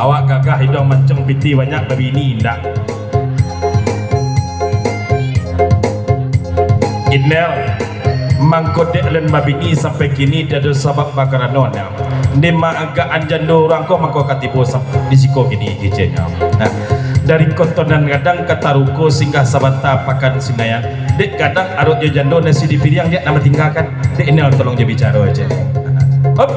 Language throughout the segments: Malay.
awak gagah hidung mancung piti banyak berbini indah Inel mangkodek len mabini sampai kini tiada sabab bakaranon ya. Nema agak anjando orang ko mangko katipu di siko kini kicenya. Nah, dari kontonan kadang kata ruko singgah sabanta pakan sinayan. Dek kadang arut je jando nasi dipiriang dia nama tinggalkan. Dek Inel tolong je bicara aja. Hop.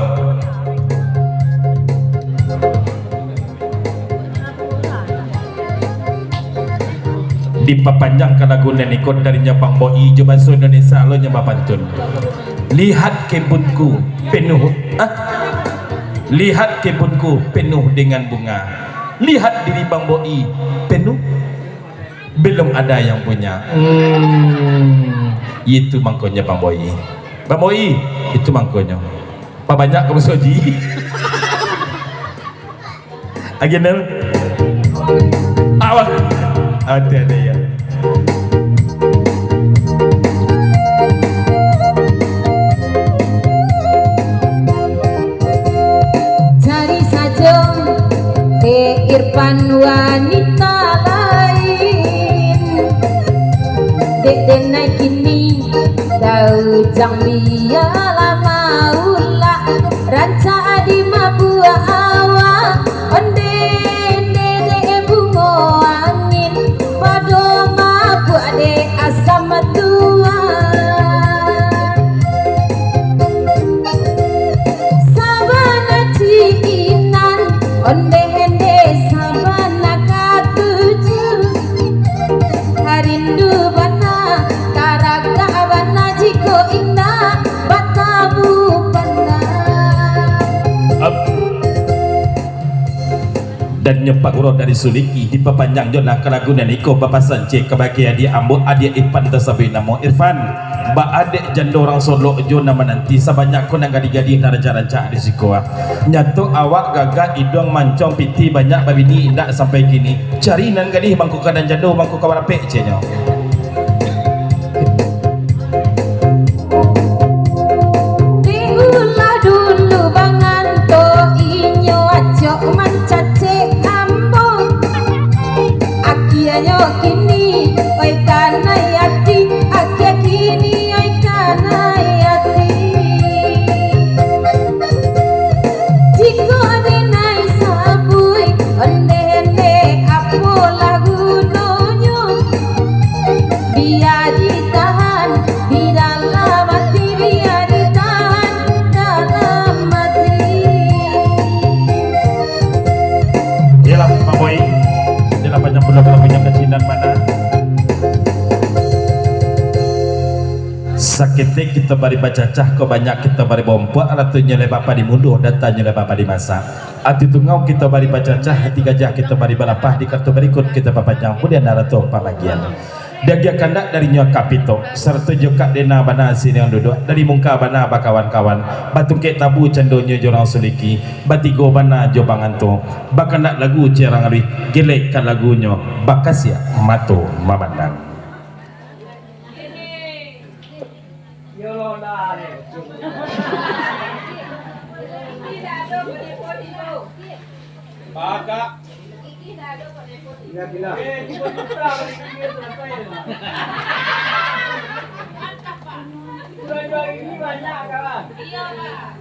Dipapanjang ke lagu ikut dari Nyabang Boi Jaman Indonesia lo nyembah pantun. Lihat kebunku penuh lihat kebunku penuh dengan bunga, lihat diri Bang Boi penuh belum ada yang punya. Itu mangkonya Bang Boi. Bang Boi itu mangkonya apa banyak kamu soji agenel awak ada ya. Cari saja Irfan wanita lain, dek denai kini tahu jang dia lama ulah ranca di mabua awak onde asam tua sabana ciinan onde hende sabana katuju harindu bana karaga bana jiko indah batamu bana dan nyepak urut dari suliki di papanjang jona keragunan iko bapak sance kebahagiaan dia ambo adik Irfan tersabih namo Irfan ba adik janda orang Solo jo nama nanti sebanyak ko nang gadi-gadi na raja-raja di sikoa nyatu awak gagak idong mancong piti banyak babini indak sampai kini cari nan gadi bangku kanan jando bangku kawan apek cenyo. Sakitnya kita bari bacacah kau banyak kita bari bompak ratunya le bapa di munduh datanya le bapa di masa ati tungau kita bari bacacah hati gajah kita bari balapah di kartu berikut kita papanjang kemudian narato pamagian dan dia kandak dari nyoka kapito serta juga dena bana sini yang duduk dari muka bana bakawan-kawan batu kek tabu cendonyo jorang suliki batigo bana jobangan tu bakandak lagu cerang ari gelek kan lagunyo bakas ya mato mamandang. Baga. Gila. Ini banyak kawan. Iya, Pak.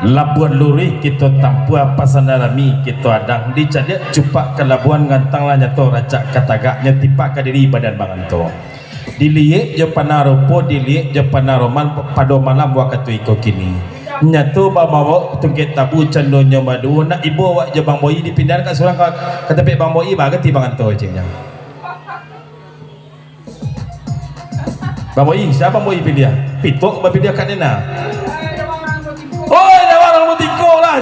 Labuan Luri kita tampua pasanarami kita adang dicadak cupak ke Labuan ngantang lah nyato racak katagaknya tipak ke diri badan banganto diliik je panaropo diliik je panaroman pada malam waktu iko kini nyato bawa tungket tabu cendonya madu nak ibu awak je Bang Boi dipindah ke surang ke tepi Bang Boi bagati banganto cengnya Bang Boi siapa Bang Boi pilih pitok pilih kat nena oh ada orang mutiko lah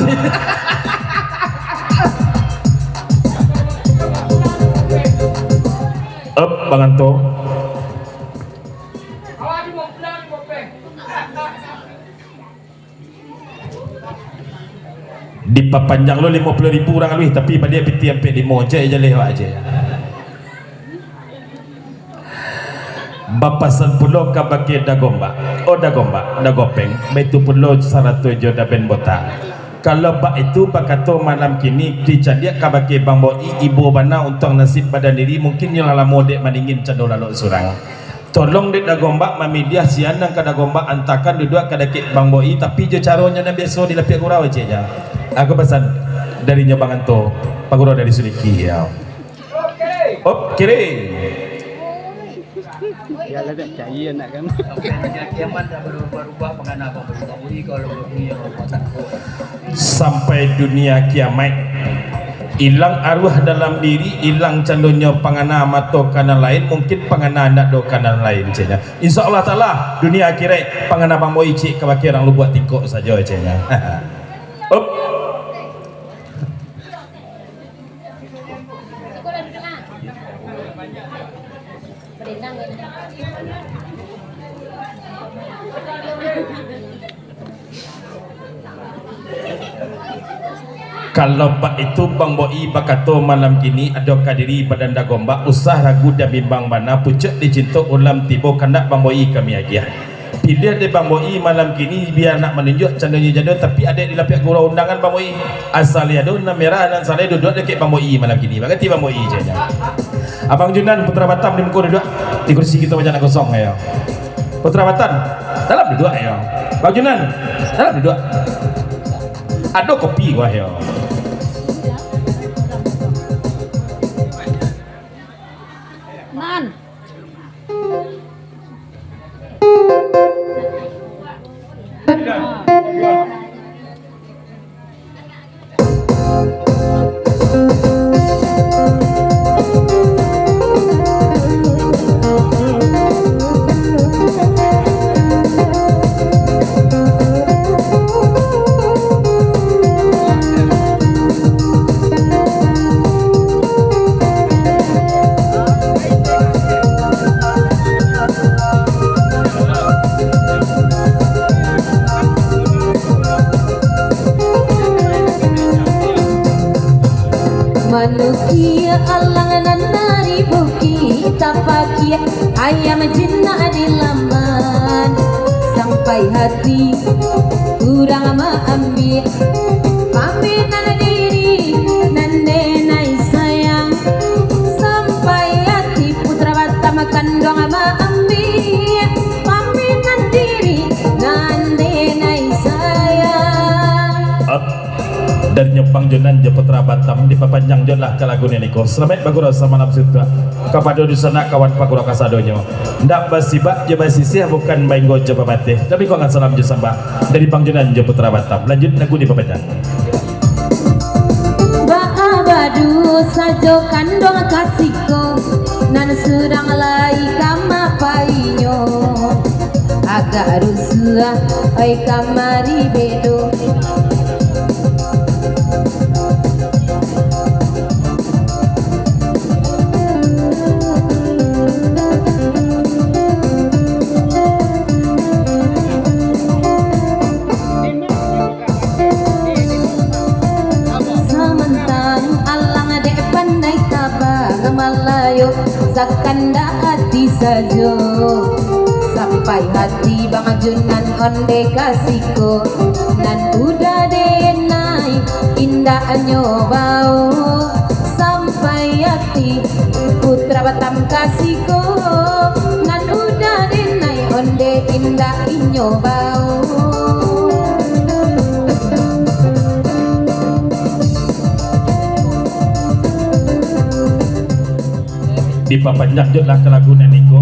banganto di Dipapanjang lo 50.000 orang lebih tapi pada dia piti sampai 5 je leh aja. Bapasan pulau kabake dagomba. Oh dagomba, dagopeng. Betu pulau 107 da ben botak. Kalau bak itu bakato malam kini dicandia kabake bang boi ibu bana untuk nasib badan diri mungkin yang lama dek maningin candol lalu surang. Tolong dek dagomba mami dia sian nang kada gomba antakan duduk kada ke bang boi tapi je caranya na biasa di lapik gurau aja ya. Aku pesan dari nyobangan to pagurau dari Suliki ya. Op kiri. Ya lebih cair nak kan. Kiamat dah berubah pengenapa berubah kalau dunia sampai dunia kiamat hilang arwah dalam diri, hilang candunya pangana mato kanan lain, mungkin pangana anak do kanan lain cenya. Insyaallah taala dunia akhirat pangana bang moi cik kabaki orang lu buat tingkok saja cenya. Up. Kalau pak itu bang boi bakato malam kini ada kadiri badan dagomba usah ragu dan bimbang mana pucuk dicinta ulam tibo kandak bang boi kami agia. Pilih de bang boi malam kini biar nak menunjuk candanya jadul tapi ada di lapik gurau undangan bang boi asal ada warna merah dan saleh duduk dekat bang boi malam kini bagati bang boi je. Abang Junan Putra Batam di muka duduk di kursi kita macam nak kosong ayo. Putra Batam dalam duduk ayo. Bang Junan dalam duduk. Ada kopi wah yo. Man. Manusia alangan nari buki tapakia ayam jinnah di laman sampai hati kurang ambil paminan diri nandenai sayang sampai hati putra Batam kandung ambil paminan diri nandenai sayang. Dan nyepang jonan je Putra Batam di papanjang jon lah ke lagu niko selamat bagura sama nafsu tua kepada di sana kawan pagura kasadonyo ndak basibak je basisih bukan bainggo je babateh tapi kau akan salam je sambah dari pangjonan je Putra Batam lanjut lagu di papanjang Baabadu sajo kandong kasiko nan surang lai kama painyo agak rusuh oi kamari bedo. Zakanda hati sajo sampai hati bang Junan onde kasiko nan udah denai indah nyobau sampai hati Putra Batam kasiko nan udah denai onde indah nyobau. di papanjang lah ke lagu niko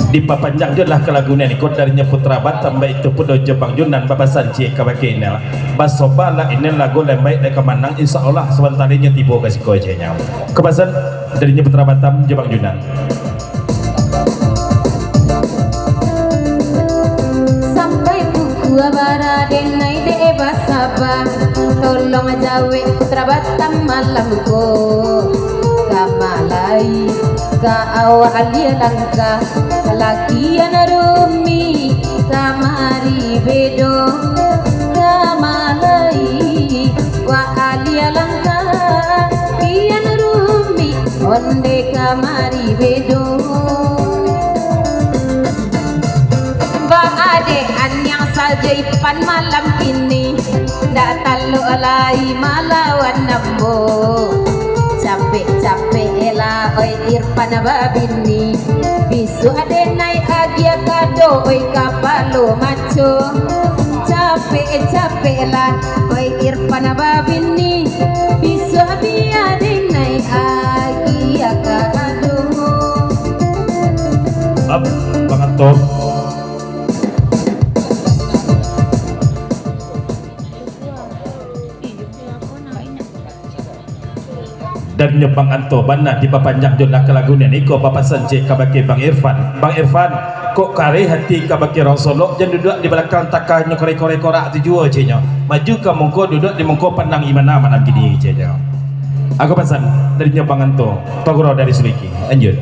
di papanjang lah ke lagu niko darinya Putra Batam baik itu pun Jepang Junan babasan cie kabake ini basoba lah ini lagu lembaik dari kemanang insyaallah sebentarnya tiba kasih kojenya kebasan darinya Putra Batam Jepang Junan sampai buku bara denai de basaba tolong jawe Putra Batam malamku kamalai ka awali langka kalakian rumi kamari bedo kamalai kalau alai malawan nambo capek-capek lah oi Irfan babini bisu adenai agia kado oi kapalo maco capek-capek lah oi Irfan babini bisu abi adenai agia kado. Up, Bang Anto. Dan Bang Anto bana di papanjang jona kelagunan iko Bapak Sanjay kabake Bang Irfan. Bang Irfan, kok kare hati kabake Rasulullah jangan duduk di belakang takahnya kore-kore korak tu jua cenyo. Maju ke mongko duduk di mongko pandang imana mana gini cenyo. Aku pesan dari Bang Anto, Pak Guru dari Suliki. Lanjut.